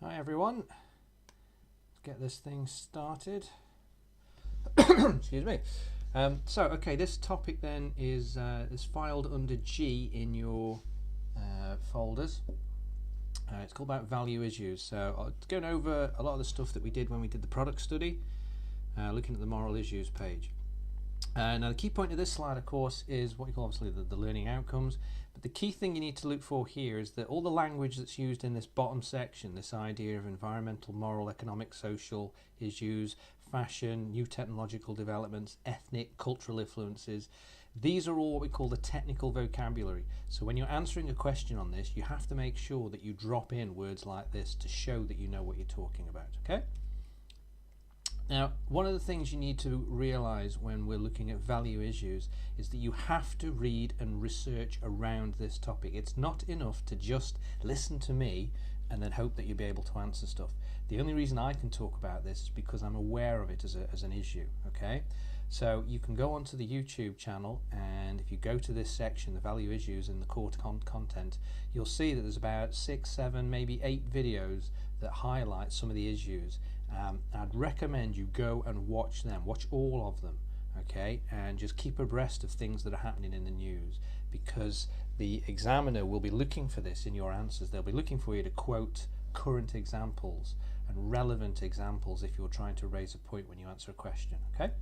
Hi everyone, let's get this thing started. Excuse me. Okay, this topic then is filed under G in your folders. It's called about value issues. So I'll going over a lot of the stuff that we did when we did the product study, looking at the moral issues page. Now the key point of this slide, of course, is what you call obviously the learning outcomes. But the key thing you need to look for here is that all the language that's used in this bottom section, this idea of environmental, moral, economic, social issues, fashion, new technological developments, ethnic, cultural influences, these are all what we call the technical vocabulary. So when you're answering a question on this, you have to make sure that you drop in words like this to show that you know what you're talking about, okay? Now, one of the things you need to realize when we're looking at value issues is that you have to read and research around this topic. It's not enough to just listen to me and then hope that you'll be able to answer stuff. The only reason I can talk about this is because I'm aware of it as an issue, okay? So you can go onto the YouTube channel, and if you go to this section, the value issues and the core content, you'll see that there's about 6, 7, maybe 8 videos that highlight some of the issues. I'd recommend you go and watch them, watch all of them, okay, and just keep abreast of things that are happening in the news, because the examiner will be looking for this in your answers. They'll be looking for you to quote current examples and relevant examples if you're trying to raise a point when you answer a question, okay?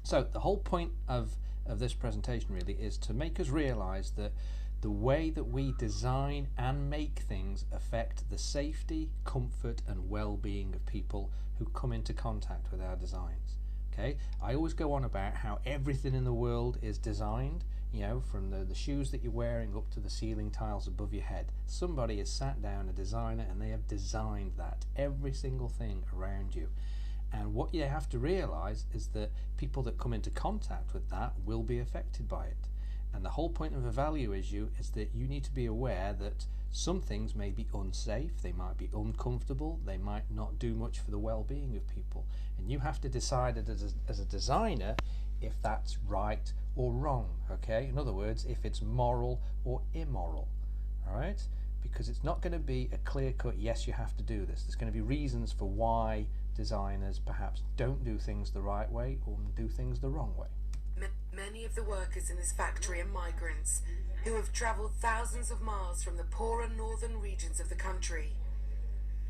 So the whole point of this presentation really is to make us realize that the way that we design and make things affect the safety, comfort and well-being of people who come into contact with our designs. Okay, I always go on about how everything in the world is designed, you know, from the shoes that you're wearing up to the ceiling tiles above your head. Somebody has sat down, a designer, and they have designed that, every single thing around you. And what you have to realize is that people that come into contact with that will be affected by it. And the whole point of a value issue is that you need to be aware that some things may be unsafe, they might be uncomfortable, they might not do much for the well-being of people. And you have to decide as a designer if that's right or wrong, okay? In other words, if it's moral or immoral, all right? Because it's not going to be a clear-cut, yes, you have to do this. There's going to be reasons for why designers perhaps don't do things the right way or do things the wrong way. Many of the workers in this factory are migrants who have travelled thousands of miles from the poorer northern regions of the country.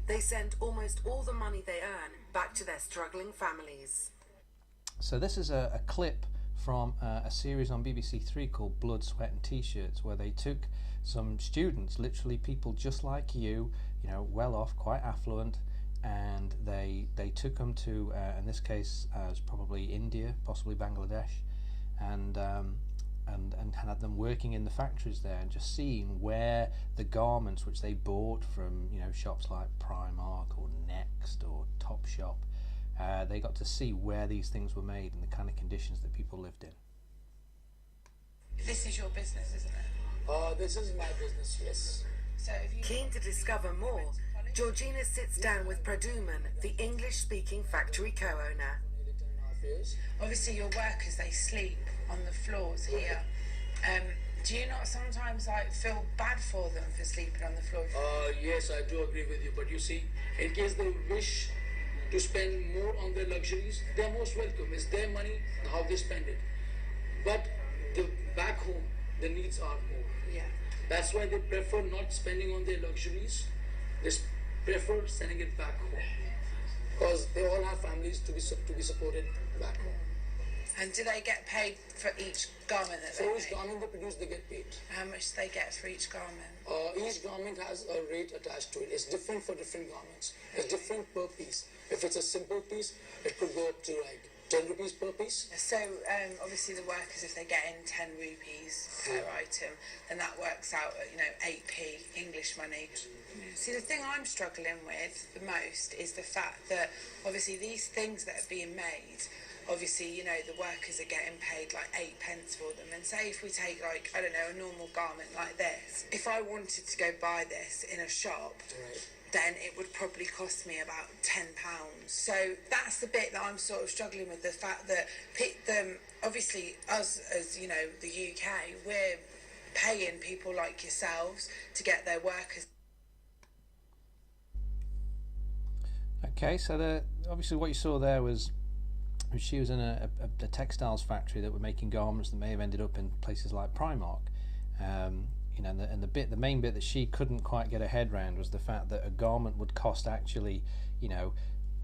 They send almost all the money they earn back to their struggling families. So this is a clip from a series on BBC Three called Blood, Sweat and T-Shirts, where they took some students, literally people just like you know, well off, quite affluent, and they took them to, in this case, it's probably India, possibly Bangladesh, and had them working in the factories there, and just seeing where the garments which they bought from, you know, shops like Primark or Next or Topshop, they got to see where these things were made and the kind of conditions that people lived in. This is your business, isn't it? This is my business, yes. So if you Keen to discover more, Georgina sits down with Praduman, the English-speaking factory co-owner. obviously your workers, they sleep on the floors here. Do you not sometimes like feel bad for them for sleeping on the floor? Yes, I do agree with you. But you see, in case they wish to spend more on their luxuries, they're most welcome. It's their money, how they spend it. But back home, the needs are more. Yeah. That's why they prefer not spending on their luxuries. They prefer sending it back home. Because they all have families to be supported back home. And do they get paid for each garment that they For each make? garment they produce, they get paid. How much do they get for each garment? Each garment has a rate attached to it. It's different for different garments. It's different per piece. If it's a simple piece, it could go up to like 10 rupees per piece. So obviously the workers, if they get in 10 rupees per item, then that works out at 8p English money. See, the thing I'm struggling with the most is the fact that obviously these things that are being made, obviously, the workers are getting paid like 8 pence for them. And say if we take like, I don't know, a normal garment like this, if I wanted to go buy this in a shop, then it would probably cost me about £10. So that's the bit that I'm sort of struggling with, the fact that obviously us as, the UK, we're paying people like yourselves to get their workers. Okay, so obviously what you saw there was she was in a textiles factory that were making garments that may have ended up in places like Primark. And the main bit that she couldn't quite get her head around was the fact that a garment would cost actually,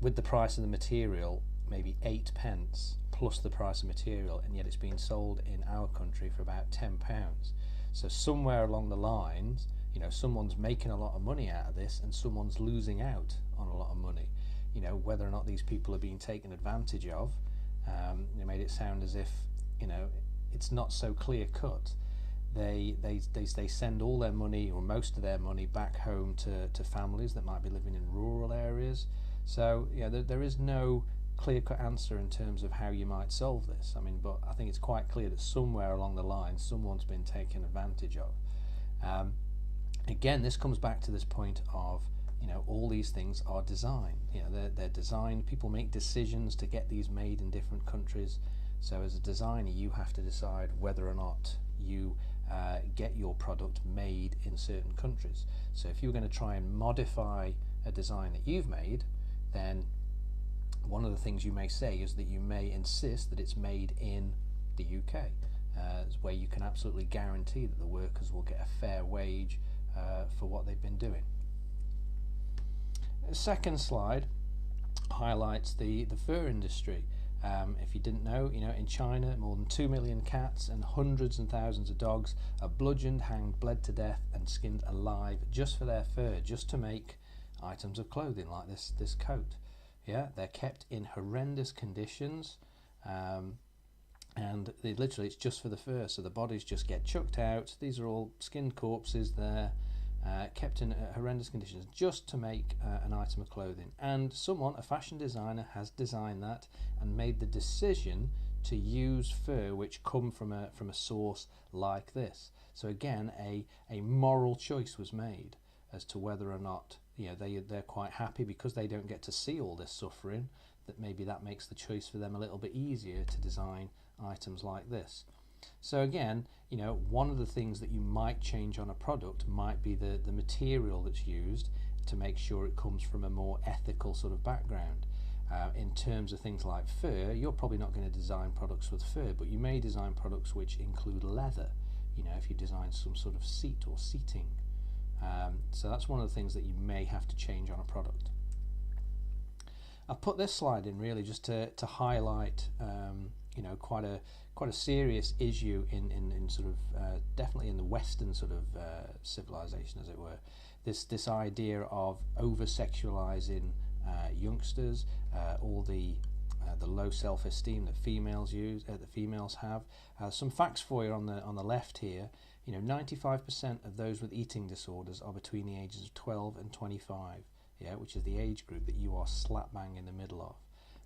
with the price of the material, maybe 8p plus the price of material, and yet it's being sold in our country for about £10. So somewhere along the lines, someone's making a lot of money out of this and someone's losing out on a lot of money. Whether or not these people are being taken advantage of, it made it sound as if, it's not so clear cut. They send all their money, or most of their money, back home to families that might be living in rural areas. So there is no clear-cut answer in terms of how you might solve this. But I think it's quite clear that somewhere along the line someone's been taken advantage of. Again, this comes back to this point of all these things are designed. They're designed. People make decisions to get these made in different countries. So as a designer, you have to decide whether or not you get your product made in certain countries. So if you're going to try and modify a design that you've made, then one of the things you may say is that you may insist that it's made in the UK, where you can absolutely guarantee that the workers will get a fair wage for what they've been doing. The second slide highlights the fur industry. If you didn't know, in China, more than 2 million cats and hundreds and thousands of dogs are bludgeoned, hanged, bled to death and skinned alive just for their fur, just to make items of clothing like this coat. They're kept in horrendous conditions, and it's just for the fur, so the bodies just get chucked out. These are all skinned corpses there, kept in horrendous conditions just to make an item of clothing. And someone, a fashion designer, has designed that and made the decision to use fur which come from a source like this. So again, a moral choice was made as to whether or not they're quite happy because they don't get to see all this suffering, that maybe that makes the choice for them a little bit easier to design items like this. So again, one of the things that you might change on a product might be the material that's used to make sure it comes from a more ethical sort of background. In terms of things like fur, you're probably not going to design products with fur, but you may design products which include leather, if you design some sort of seat or seating. So that's one of the things that you may have to change on a product. I've put this slide in really just to highlight quite a serious issue in sort of definitely in the Western sort of civilization, as it were. This idea of over-sexualizing youngsters, all the low self-esteem that females have. Some facts for you on the left here. 95% of those with eating disorders are between the ages of 12 and 25, which is the age group that you are slap bang in the middle of,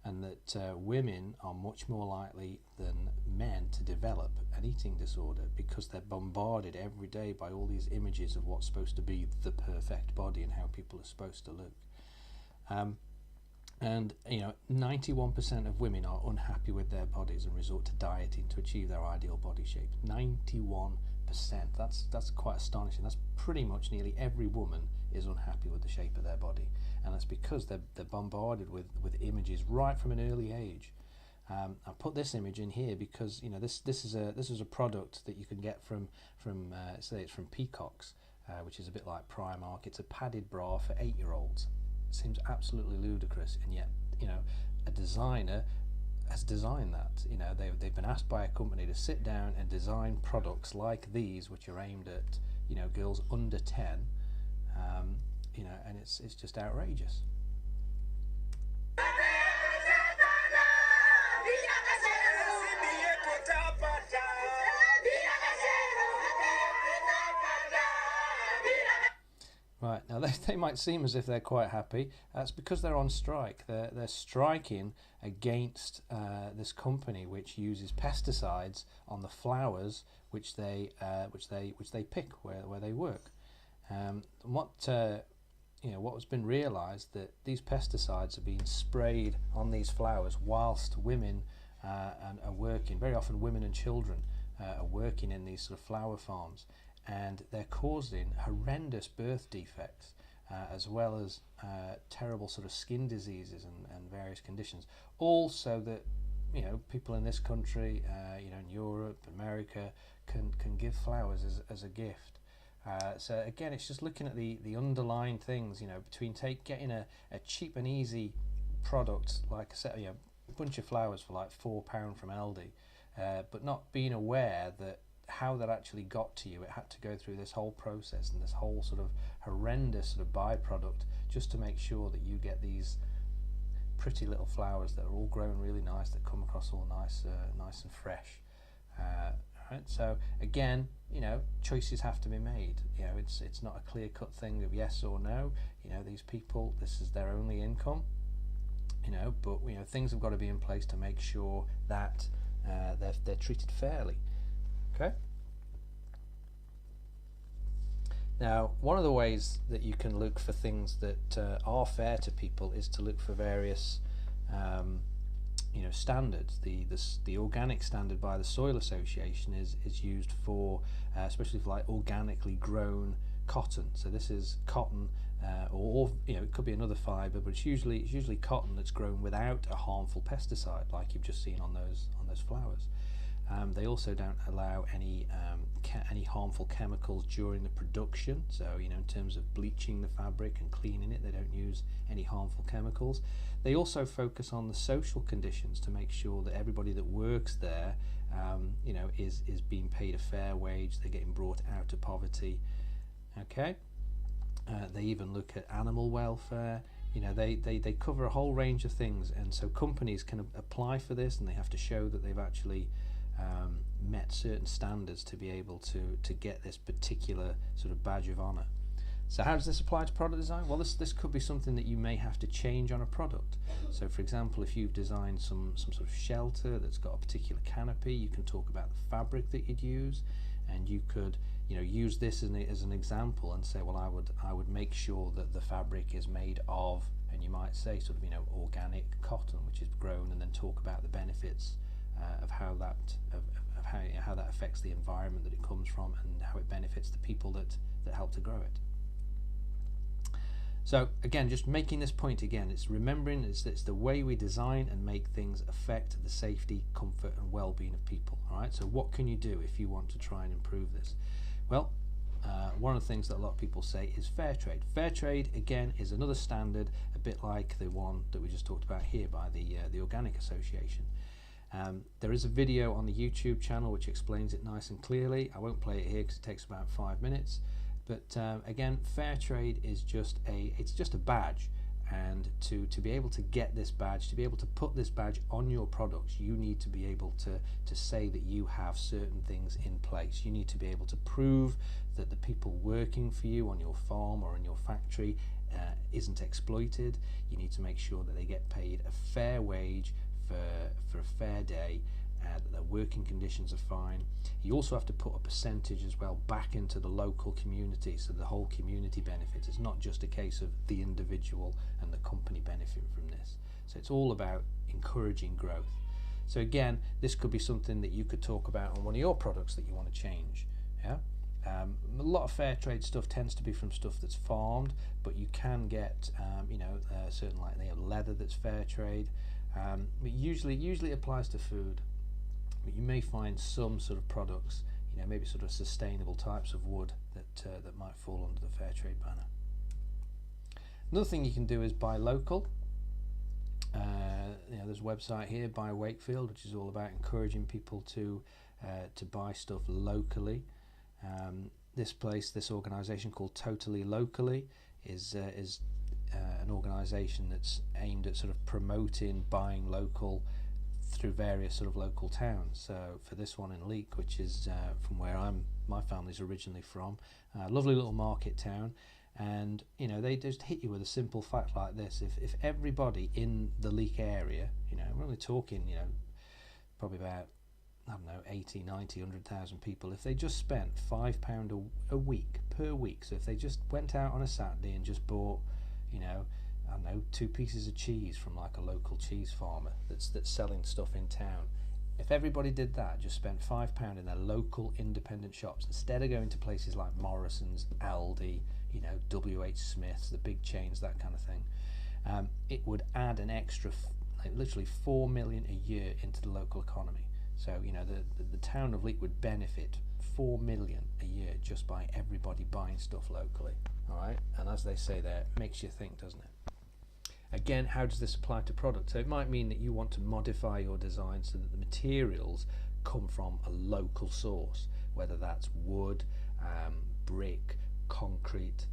and that women are much more likely than men to develop an eating disorder because they're bombarded every day by all these images of what's supposed to be the perfect body and how people are supposed to look. And 91% of women are unhappy with their bodies and resort to dieting to achieve their ideal body shape. 91%. That's quite astonishing. That's pretty much nearly every woman is unhappy with the shape of their body, and that's because they're bombarded with images right from an early age. I put this image in here because this is a product that you can get from say it's from Peacocks, which is a bit like Primark. It's a padded bra for 8-year-olds. Seems absolutely ludicrous, and yet a designer has designed that. They've been asked by a company to sit down and design products like these, which are aimed at girls under 10, and it's just outrageous. Right, now they might seem as if they're quite happy. That's because they're on strike. They're striking against this company which uses pesticides on the flowers which they pick where they work. What has been realised that these pesticides are being sprayed on these flowers whilst women are working. Very often, women and children are working in these sort of flower farms, and they're causing horrendous birth defects. as well as terrible sort of skin diseases and various conditions. All so that people in this country, in Europe, America, can give flowers as a gift. So again, it's just looking at the underlying things, between getting a cheap and easy product like a bunch of flowers for like £4 from Aldi, but not being aware that how that actually got to you. It had to go through this whole process and this whole sort of horrendous sort of byproduct just to make sure that you get these pretty little flowers that are all grown really nice, that come across all nice and fresh. Right? So again, choices have to be made. It's not a clear-cut thing of yes or no. These people, this is their only income. But things have got to be in place to make sure that they're treated fairly. Okay. Now, one of the ways that you can look for things that are fair to people is to look for various standards. The organic standard by the Soil Association is used for especially for like organically grown cotton. So this is cotton, or it could be another fibre, but it's usually cotton that's grown without a harmful pesticide, like you've just seen on those flowers. They also don't allow any harmful chemicals during the production. So in terms of bleaching the fabric and cleaning it, they don't use any harmful chemicals. They also focus on the social conditions to make sure that everybody that works there, is being paid a fair wage. They're getting brought out of poverty. Okay. They even look at animal welfare. They cover a whole range of things, and so companies can apply for this, and they have to show that they've actually met certain standards to be able to get this particular sort of badge of honour. So how does this apply to product design? Well, this could be something that you may have to change on a product. So for example, if you've designed some sort of shelter that's got a particular canopy, you can talk about the fabric that you'd use, and you could use this as an example and say, well, I would make sure that the fabric is made of, and you might say sort of organic cotton, which is grown, and then talk about the benefits of how that affects the environment that it comes from, and how it benefits the people that help to grow it. So again, just making this point again, it's remembering it's the way we design and make things affect the safety, comfort and well-being of people. All right, so what can you do if you want to try and improve this? Well, one of the things that a lot of people say is fair trade. Fair trade, again, is another standard, a bit like the one that we just talked about here by the Organic Association. There is a video on the YouTube channel which explains it nice and clearly. I won't play it here because it takes about 5 minutes. But again, fair trade is just a badge, and to be able to get this badge, to be able to put this badge on your products, you need to be able to say that you have certain things in place. You need to be able to prove that the people working for you on your farm or in your factory isn't exploited. You need to make sure that they get paid a fair wage for a fair day, that their working conditions are fine. You also have to put a percentage as well back into the local community, so the whole community benefits. It's not just a case of the individual and the company benefiting from this. So it's all about encouraging growth. So again, this could be something that you could talk about on one of your products that you want to change. Yeah. A lot of fair trade stuff tends to be from stuff that's farmed, but you can get certain, like they have leather that's fair trade. But usually it applies to food. But you may find some sort of products, maybe sort of sustainable types of wood that might fall under the fair trade banner. Another thing you can do is buy local. There's a website here, Buy Wakefield, which is all about encouraging people to buy stuff locally. This organisation called Totally Locally is an organisation that's aimed at sort of promoting buying local through various sort of local towns. So for this one in Leek, which is from where my family's originally from, a lovely little market town, and they just hit you with a simple fact like this: if everybody in the Leek area, we're only talking probably about 80, 90, 100,000 people, if they just spent £5 a week per week, so if they just went out on a Saturday and just bought 2 pieces of cheese from like a local cheese farmer that's selling stuff in town, if everybody did that, just spent £5 in their local independent shops, instead of going to places like Morrison's, Aldi, you know, WH Smiths, the big chains, that kind of thing, it would add an extra literally 4 million a year into the local economy. So, you know, the town of Leek would benefit 4 million a year just by everybody buying stuff locally. All right, and as they say there, it makes you think, doesn't it? Again, how does this apply to products? So it might mean that you want to modify your design so that the materials come from a local source, whether that's wood, brick, concrete.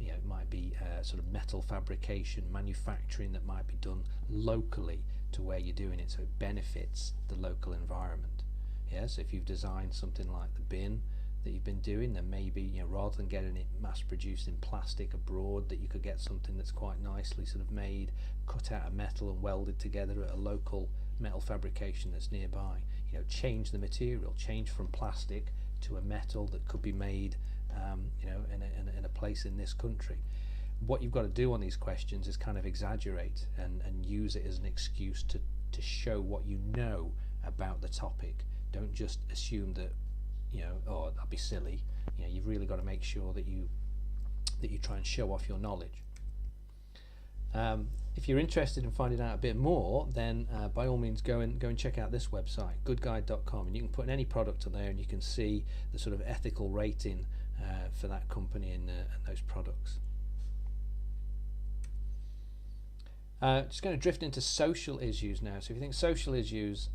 You know, it might be sort of metal fabrication, manufacturing that might be done locally to where you're doing it, so it benefits the local environment. Yeah, so if you've designed something like the bin that you've been doing, then maybe, you know, rather than getting it mass produced in plastic abroad, that you could get something that's quite nicely sort of made, cut out of metal and welded together at a local metal fabrication that's nearby. You know, change the material, change from plastic to a metal that could be made you know, in a place in this country. What you've got to do on these questions is kind of exaggerate and use it as an excuse to show what you know about the topic. Don't just assume that, you know, oh, that'd be silly. You know, you've really got to make sure that you try and show off your knowledge. If you're interested in finding out a bit more, then by all means go and check out this website, goodguide.com, and you can put in any product on there and you can see the sort of ethical rating for that company and those products. Just going to drift into social issues now. So if you think social issues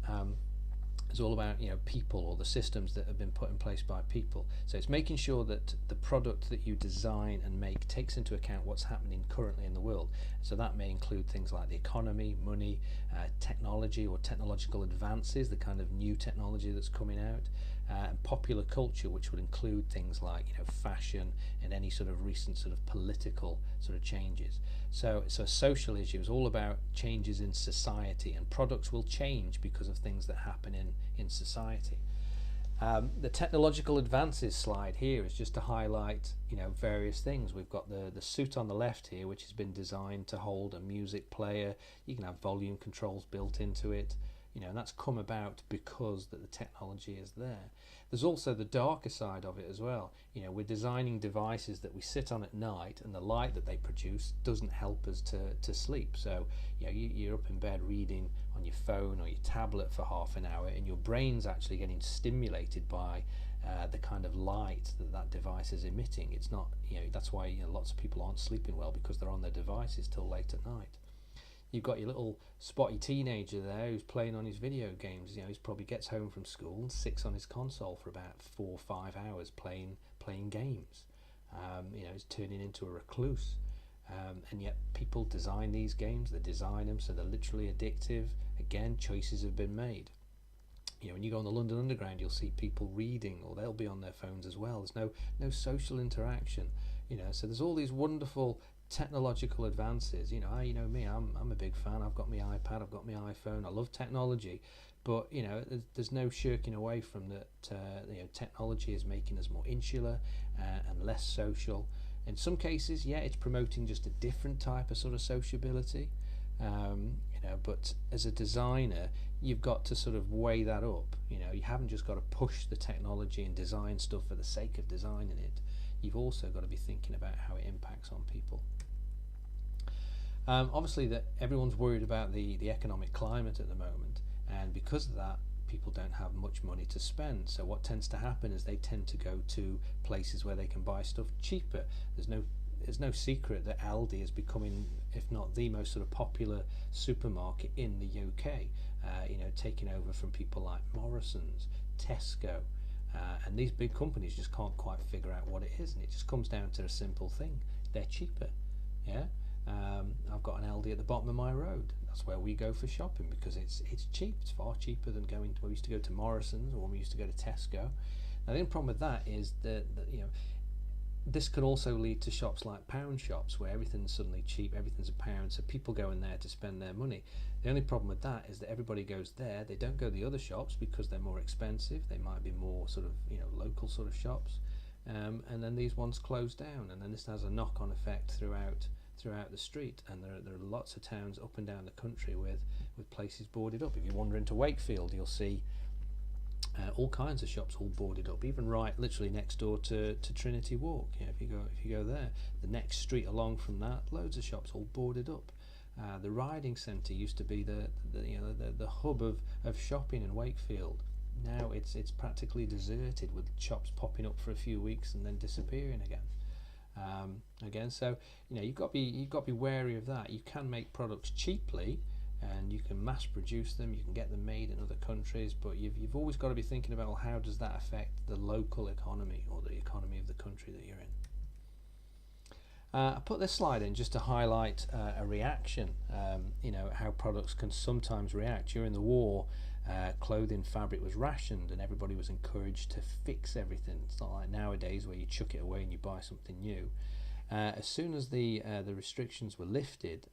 is all about, you know, people or the systems that have been put in place by people. So it's making sure that the product that you design and make takes into account what's happening currently in the world. So that may include things like the economy, money, technology or technological advances, the kind of new technology that's coming out, and popular culture, which would include things like, you know, fashion and any sort of recent sort of political sort of changes. So social issue is all about changes in society, and products will change because of things that happen in society. The technological advances slide here is just to highlight, you know, various things. We've got the suit on the left here, which has been designed to hold a music player. You can have volume controls built into it. You know, and that's come about because that the technology is there. There's also the darker side of it as well. You know, we're designing devices that we sit on at night, and the light that they produce doesn't help us to sleep. So, you know, you're up in bed reading on your phone or your tablet for half an hour, and your brain's actually getting stimulated by the kind of light that device is emitting. It's not, you know, that's why, you know, lots of people aren't sleeping well, because they're on their devices till late at night. You've got your little spotty teenager there who's playing on his video games. You know, he probably gets home from school and sits on his console for about 4 or 5 hours playing games. You know, he's turning into a recluse. And yet people design these games, they design them so they're literally addictive. Again, choices have been made. You know, when you go on the London Underground, you'll see people reading, or they'll be on their phones as well. There's no social interaction. You know, so there's all these wonderful technological advances. You know me, I'm a big fan. I've got my iPad, I've got my iPhone. I love technology, but you know, there's no shirking away from that. You know, technology is making us more insular and less social. In some cases, yeah, it's promoting just a different type of sort of sociability. You know, but as a designer, you've got to sort of weigh that up. You know, you haven't just got to push the technology and design stuff for the sake of designing it. You've also got to be thinking about how it impacts on people. Obviously, that everyone's worried about the economic climate at the moment, and because of that, people don't have much money to spend. So what tends to happen is they tend to go to places where they can buy stuff cheaper. There's no secret that Aldi is becoming, if not the most sort of popular supermarket in the UK. You know, taking over from people like Morrison's, Tesco, and these big companies just can't quite figure out what it is, and it just comes down to a simple thing: they're cheaper. Yeah. I've got an Aldi at the bottom of my road. That's where we go for shopping, because it's cheap. It's far cheaper than going to, we used to go to Morrison's, or we used to go to Tesco. Now the only problem with that is that you know, this could also lead to shops like pound shops, where everything's suddenly cheap, everything's a pound, so people go in there to spend their money. The only problem with that is that everybody goes there, they don't go to the other shops because they're more expensive. They might be more sort of, you know, local sort of shops, and then these ones close down, and then this has a knock-on effect throughout the street. And there are lots of towns up and down the country with places boarded up. If you wander into Wakefield, you'll see all kinds of shops all boarded up, even right literally next door to Trinity Walk. If you go there, the next street along from that, loads of shops all boarded up. The riding centre used to be the hub of shopping in Wakefield. Now it's practically deserted, with shops popping up for a few weeks and then disappearing again. So you've got to be wary of that. You can make products cheaply, and you can mass produce them. You can get them made in other countries, but you've always got to be thinking about, well, how does that affect the local economy or the economy of the country that you're in? I put this slide in just to highlight a reaction. How products can sometimes react. During the war, clothing fabric was rationed and everybody was encouraged to fix everything. It's not like nowadays where you chuck it away and you buy something new. As soon as the restrictions were lifted,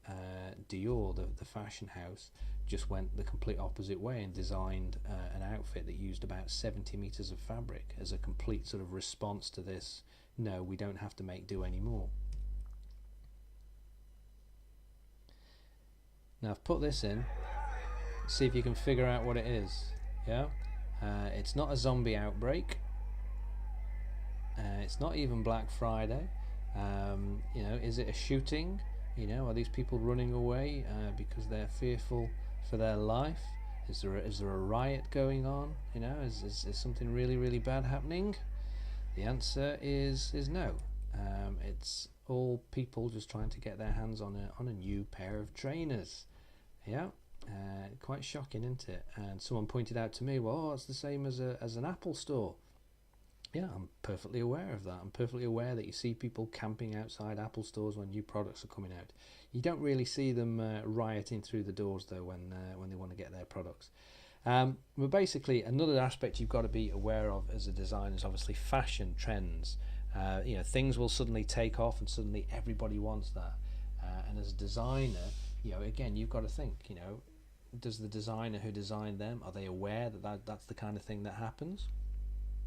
Dior, the fashion house, just went the complete opposite way and designed an outfit that used about 70 meters of fabric as a complete sort of response to this. No, we don't have to make do anymore. Now I've put this in. See if you can figure out what it is. Yeah, it's not a zombie outbreak. It's not even Black Friday. Is it a shooting? Are these people running away because they're fearful for their life? Is there a riot going on? Is something really, really bad happening? The answer is no. It's all people just trying to get their hands on a new pair of trainers. Yeah, quite shocking, isn't it? And someone pointed out to me, well, it's the same as an Apple store. Yeah, I'm perfectly aware of that. I'm perfectly aware that you see people camping outside Apple stores when new products are coming out. You don't really see them rioting through the doors though when they want to get their products. But basically, another aspect you've got to be aware of as a designer is obviously fashion trends. Things will suddenly take off and suddenly everybody wants that. And as a designer, again, you've got to think, does the designer who designed them, are they aware that that's the kind of thing that happens?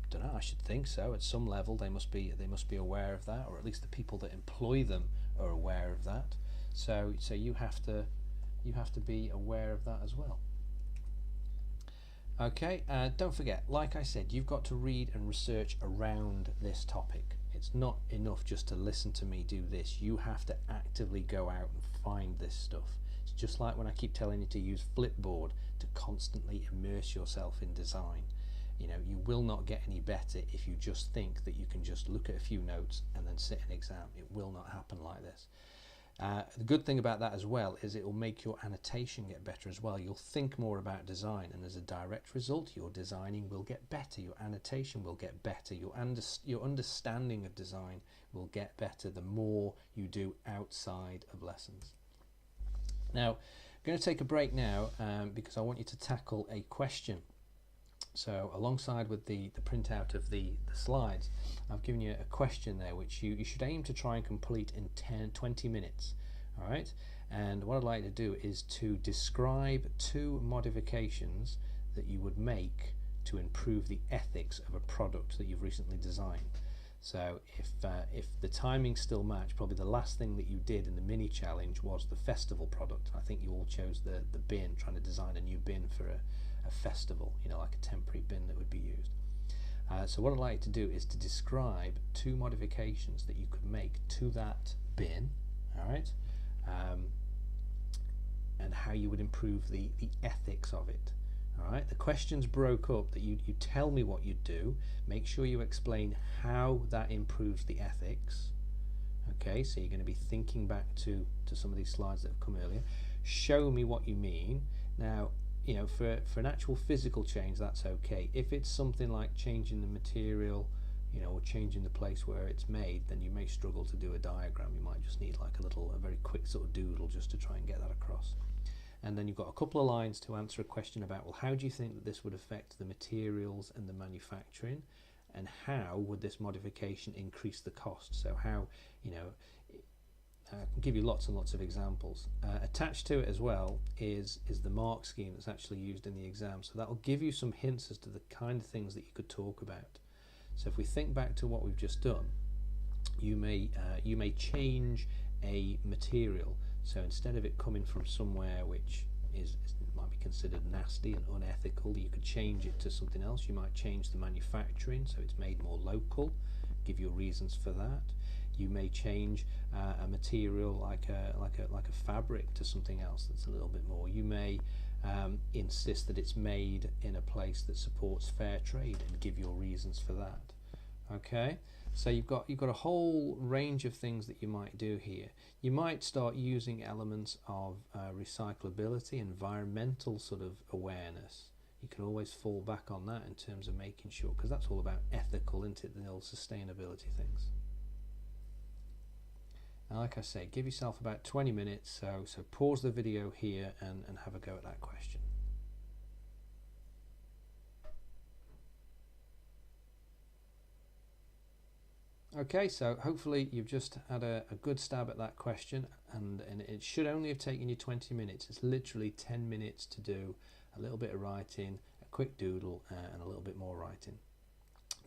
Don't know. I should think so. At some level, they must be aware of that, or at least the people that employ them are aware of that. So you have to be aware of that as well. Okay, don't forget, like I said, you've got to read and research around this topic. It's not enough just to listen to me do this. You have to actively go out and find this stuff. It's just like when I keep telling you to use Flipboard to constantly immerse yourself in design. You will not get any better if you just think that you can just look at a few notes and then sit an exam. It will not happen like this. The good thing about that as well is it will make your annotation get better as well. You'll think more about design, and as a direct result, your designing will get better, your annotation will get better, your understanding of design will get better the more you do outside of lessons. Now, I'm going to take a break now because I want you to tackle a question. So alongside with the printout of the slides, I've given you a question there which you should aim to try and complete in 20 minutes. All right, and what I'd like to do is to describe 2 modifications that you would make to improve the ethics of a product that you've recently designed. So if the timings still match, probably the last thing that you did in the mini challenge was the festival product. I think you all chose the bin, trying to design a new bin for a festival, like a temporary bin that would be used. So what I'd like to do is to describe 2 modifications that you could make to that bin, all right, and how you would improve the ethics of it. All right, the questions broke up that you tell me what you do, make sure you explain how that improves the ethics. Okay, so you're going to be thinking back to some of these slides that have come earlier. Show me what you mean. Now, for an actual physical change, that's okay. If it's something like changing the material, or changing the place where it's made, then you may struggle to do a diagram. You might just need like a very quick sort of doodle just to try and get that across. And then you've got a couple of lines to answer a question about, well, how do you think that this would affect the materials and the manufacturing, and how would this modification increase the cost? So how, I can give you lots and lots of examples. Attached to it as well is the mark scheme that's actually used in the exam. So that will give you some hints as to the kind of things that you could talk about. So if we think back to what we've just done, you may change a material. So instead of it coming from somewhere which might be considered nasty and unethical. You could change it to something else. You might change the manufacturing so it's made more local, give your reasons for that. You may change a material like a fabric to something else that's a little bit more. You may insist that it's made in a place that supports fair trade and give your reasons for that. Okay, so you've got a whole range of things that you might do here. You might start using elements of recyclability, environmental sort of awareness. You can always fall back on that in terms of making sure, because that's all about ethical, isn't it, the old sustainability things. Now, like I say, give yourself about 20 minutes, so pause the video here and have a go at that question. Okay, so hopefully you've just had a good stab at that question, and it should only have taken you 20 minutes. It's literally 10 minutes to do a little bit of writing, a quick doodle, and a little bit more writing.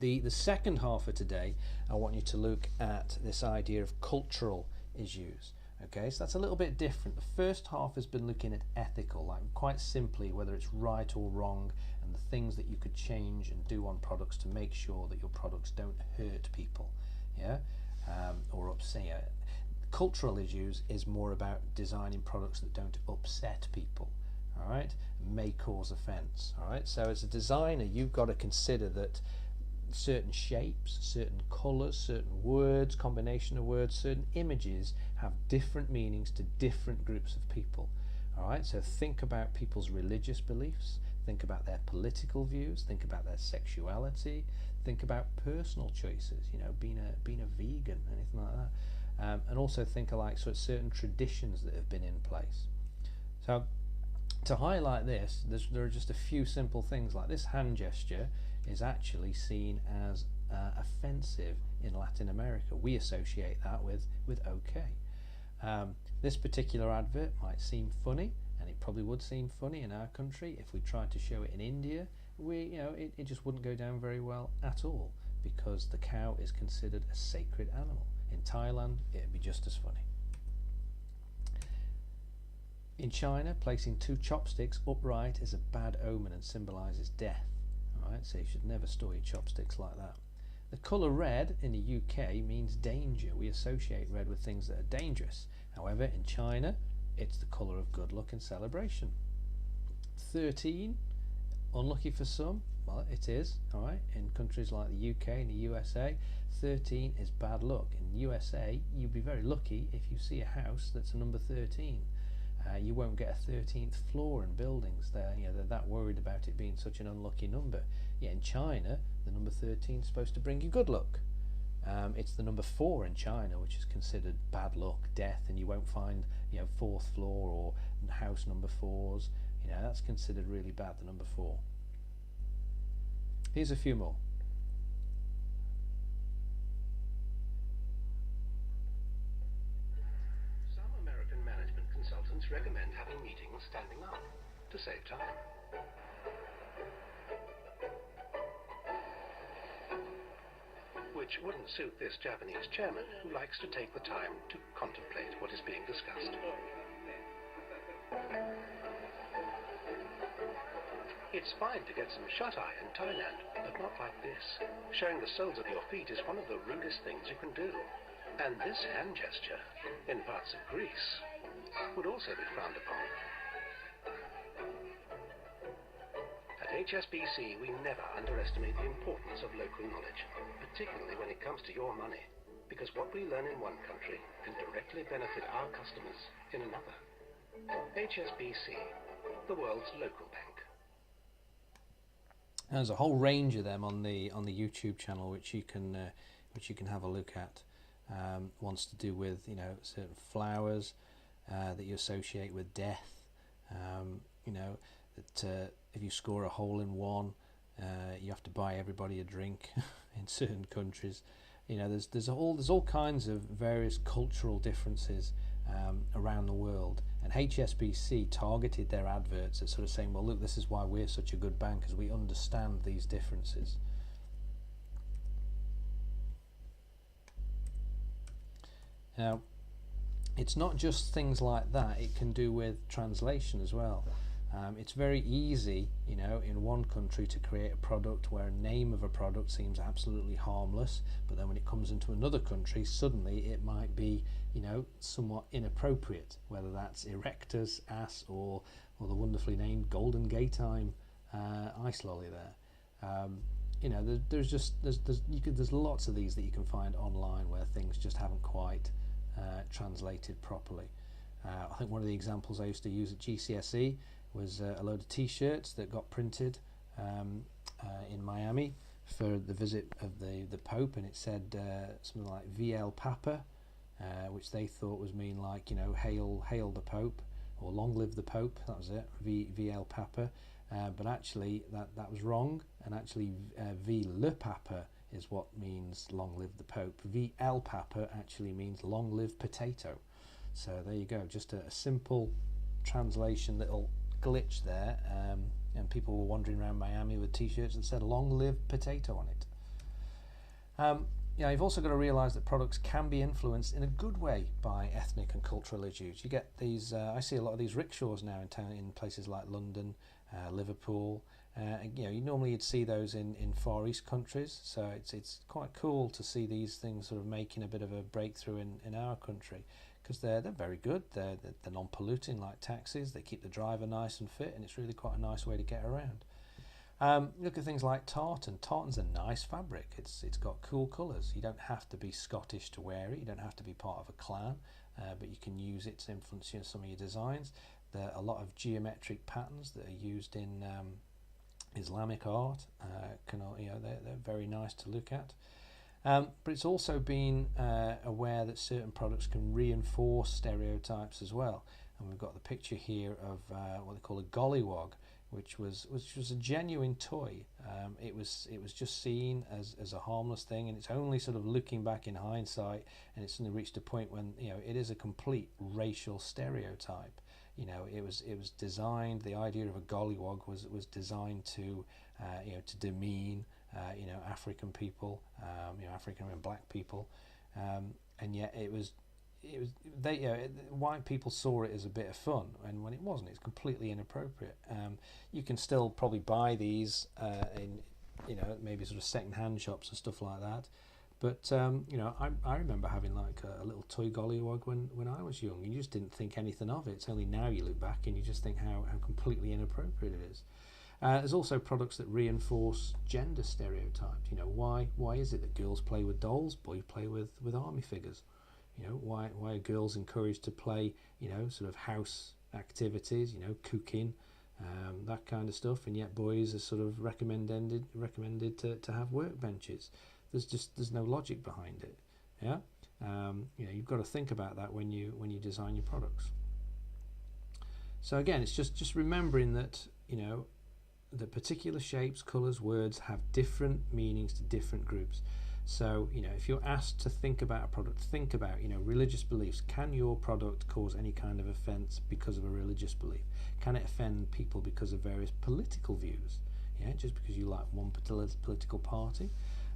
The second half of today, I want you to look at this idea of cultural issues. Okay, so that's a little bit different. The first half has been looking at ethical, like quite simply whether it's right or wrong, and the things that you could change and do on products to make sure that your products don't hurt people, yeah, or upset. Cultural issues is more about designing products that don't upset people, all right, may cause offense, all right. So as a designer, you've got to consider that certain shapes, certain colors, certain words, combination of words, certain images have different meanings to different groups of people. All right, so think about people's religious beliefs, think about their political views, think about their sexuality, think about personal choices, you know, being a vegan, anything like that, and also think of like sort of certain traditions that have been in place. So to highlight this, there are just a few simple things. Like this hand gesture is actually seen as offensive in Latin America. We associate that with okay. This particular advert might seem funny, and it probably would seem funny in our country. If we tried to show it in India, it just wouldn't go down very well at all, because the cow is considered a sacred animal. In Thailand, it'd be just as funny. In China, placing two chopsticks upright is a bad omen and symbolises death. Alright, so you should never store your chopsticks like that. The colour red in the UK means danger. We associate red with things that are dangerous. However, in China, it's the colour of good luck and celebration. 13, unlucky for some. Well, it is. Alright, in countries like the UK and the USA, 13 is bad luck. In the USA, you'd be very lucky if you see a house that's a number 13. You won't get a 13th floor in buildings. They're that worried about it being such an unlucky number. Yet in China, the number 13 is supposed to bring you good luck. It's the number 4 in China, which is considered bad luck, death, and you won't find 4th floor or house number 4s. That's considered really bad, the number 4. Here's a few more. Consultants recommend having meetings standing up to save time. Which wouldn't suit this Japanese chairman, who likes to take the time to contemplate what is being discussed. It's fine to get some shut-eye in Thailand, but not like this. Showing the soles of your feet is one of the rudest things you can do. And this hand gesture, in parts of Greece, would also be frowned upon. At HSBC, we never underestimate the importance of local knowledge, particularly when it comes to your money, because what we learn in one country can directly benefit our customers in another. HSBC, the world's local bank. There's a whole range of them on the YouTube channel, which you can have a look at. One's to do with certain flowers that you associate with death. That if you score a hole in one, you have to buy everybody a drink in certain countries. There's all kinds of various cultural differences around the world, and HSBC targeted their adverts at sort of saying, well, look, this is why we're such a good bank, because we understand these differences. Now, it's not just things like that, it can do with translation as well. It's very easy, you know, in one country to create a product where a name of a product seems absolutely harmless, but then when it comes into another country, suddenly it might be, you know, somewhat inappropriate, whether that's Erectus ass or the wonderfully named Golden Gaytime ice lolly there. You know, there's lots of these that you can find online where things just haven't quite translated properly. I think one of the examples I used to use at GCSE was a load of t-shirts that got printed in Miami for the visit of the Pope, and it said something like VL Papa, which they thought was mean like, you know, hail the Pope, or long live the Pope. That was it, VL Papa. But actually that was wrong, and actually V Le Papa is what means long live the Pope. VL Papa actually means long live potato. So there you go, just a simple translation little glitch there, and people were wandering around Miami with t-shirts that said long live potato on it. You know, you've also got to realise that products can be influenced in a good way by ethnic and cultural issues. You get these, I see a lot of these rickshaws now in town, in places like London, Liverpool. You know, you'd see those in Far East countries, so it's quite cool to see these things sort of making a bit of a breakthrough in our country, because they're very good. They're non-polluting like taxis. They keep the driver nice and fit, and it's really quite a nice way to get around. Look at things like tartan. Tartan's a nice fabric. It's got cool colours. You don't have to be Scottish to wear it. You don't have to be part of a clan, but you can use it to influence some of your designs. There are a lot of geometric patterns that are used in Islamic art. They're very nice to look at. But it's also been aware that certain products can reinforce stereotypes as well. And we've got the picture here of what they call a gollywog, which was a genuine toy. It was just seen as a harmless thing, and it's only sort of looking back in hindsight, and it's suddenly reached a point when, you know, it is a complete racial stereotype. You know, it was designed. The idea of a gollywog was designed to to demean African people, African and black people, and yet white people saw it as a bit of fun, and when it wasn't, it's completely inappropriate. You can still probably buy these in maybe sort of second-hand shops and stuff like that. But I remember having like a little toy gollywog when I was young. You just didn't think anything of it. It's only now you look back and you just think how completely inappropriate it is. There's also products that reinforce gender stereotypes. You know, why is it that girls play with dolls, boys play with army figures? You know, why are girls encouraged to play, sort of house activities, cooking, that kind of stuff, and yet boys are sort of recommended to have workbenches? There's no logic behind it. Yeah, you've got to think about that when you design your products. So again, it's just remembering that the particular shapes, colours, words have different meanings to different groups. So if you're asked to think about a product, think about religious beliefs. Can your product cause any kind of offence because of a religious belief? Can it offend people because of various political views? Yeah, just because you like one political party.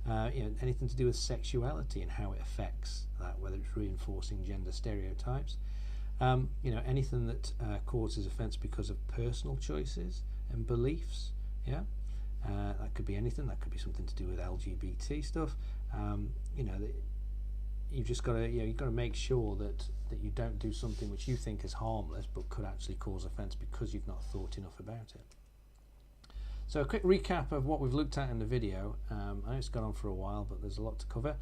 Anything to do with sexuality and how it affects that, whether it's reinforcing gender stereotypes. Anything that causes offence because of personal choices and beliefs. Yeah, that could be anything. That could be something to do with LGBT stuff. You've just got to you've got to make sure that you don't do something which you think is harmless but could actually cause offence because you've not thought enough about it. So a quick recap of what we've looked at in the video. I know it's gone on for a while, but there's a lot to cover.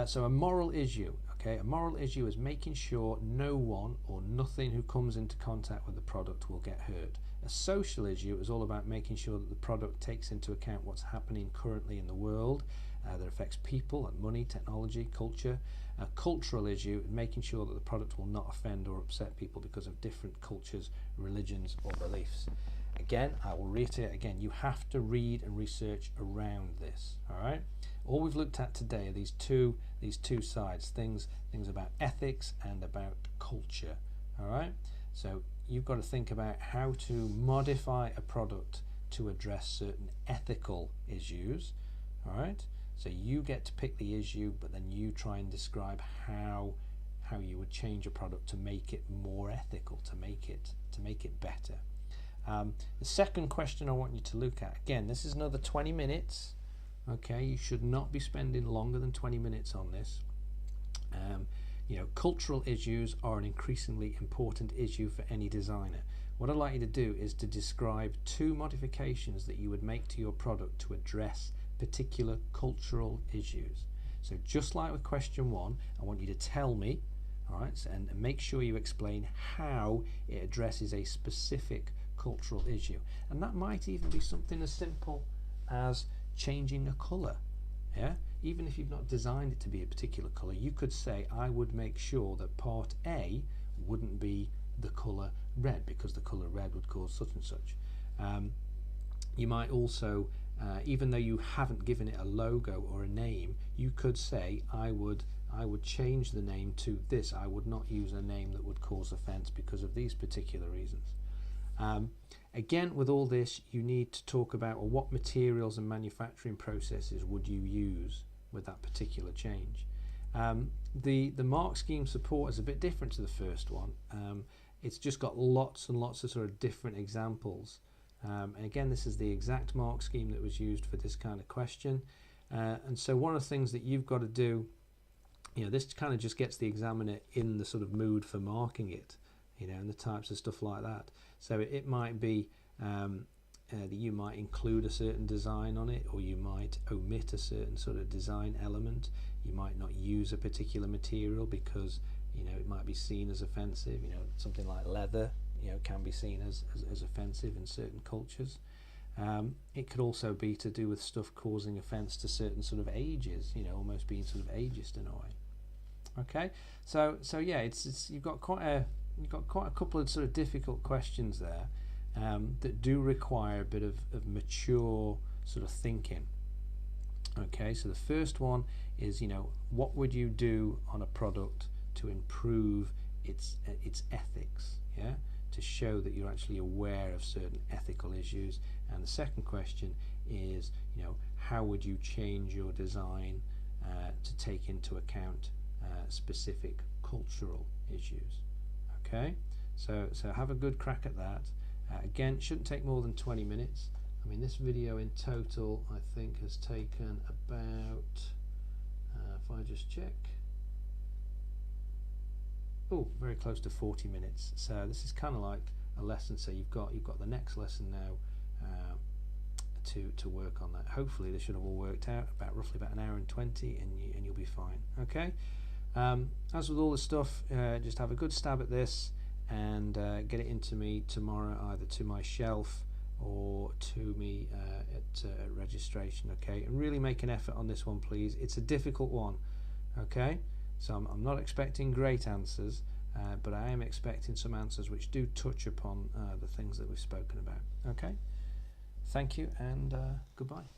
So a moral issue. Okay, a moral issue is making sure no one or nothing who comes into contact with the product will get hurt. A social issue is all about making sure that the product takes into account what's happening currently in the world that affects people and money, technology, culture. A cultural issue is making sure that the product will not offend or upset people because of different cultures, religions or beliefs. Again, I will reiterate again, you have to read and research around this. All right. All we've looked at today are these two sides, things about ethics and about culture. All right. So you've got to think about how to modify a product to address certain ethical issues. All right. So you get to pick the issue, but then you try and describe how how you would change a product to make it more ethical, to make it better. The second question I want you to look at, again, this is another 20 minutes. Okay, you should not be spending longer than 20 minutes on this. You know, cultural issues are an increasingly important issue for any designer. What I'd like you to do is to describe 2 modifications that you would make to your product to address particular cultural issues. So just like with question 1, I want you to tell me, all right, and make sure you explain how it addresses a specific cultural issue. And that might even be something as simple as changing a colour. Yeah, even if you've not designed it to be a particular colour, you could say, I would make sure that part A wouldn't be the colour red, because the colour red would cause such and such. You might also, even though you haven't given it a logo or a name, you could say, I would change the name to this. I would not use a name that would cause offence because of these particular reasons. Again, with all this, you need to talk about, well, what materials and manufacturing processes would you use with that particular change. The mark scheme support is a bit different to the first one. It's just got lots and lots of sort of different examples. And again, this is the exact mark scheme that was used for this kind of question. And so one of the things that you've got to do, you know, this kind of just gets the examiner in the sort of mood for marking it, you know, and the types of stuff like that. So it might be that you might include a certain design on it, or you might omit a certain sort of design element. You might not use a particular material because, you know, it might be seen as offensive. You know, something like leather, you know, can be seen as offensive in certain cultures. It could also be to do with stuff causing offence to certain sort of ages, you know, almost being sort of ageist in a way. Okay, so yeah, it's you've got quite a couple of sort of difficult questions there that do require a bit of mature sort of thinking. Okay, so the first one is, you know, what would you do on a product to improve its ethics, yeah, to show that you're actually aware of certain ethical issues. And the second question is, you know, how would you change your design to take into account specific cultural issues. Okay, so have a good crack at that. Again, it shouldn't take more than 20 minutes. I mean, this video in total I think has taken about, if I just check, oh, very close to 40 minutes. So this is kind of like a lesson. So you've got the next lesson now to work on that. Hopefully this should have all worked out about roughly about 1 hour and 20, and you'll be fine. Okay. As with all the stuff, just have a good stab at this and get it into me tomorrow, either to my shelf or to me at registration. Okay, and really make an effort on this one, please. It's a difficult one. Okay, so I'm not expecting great answers, but I am expecting some answers which do touch upon the things that we've spoken about. Okay, thank you, and goodbye.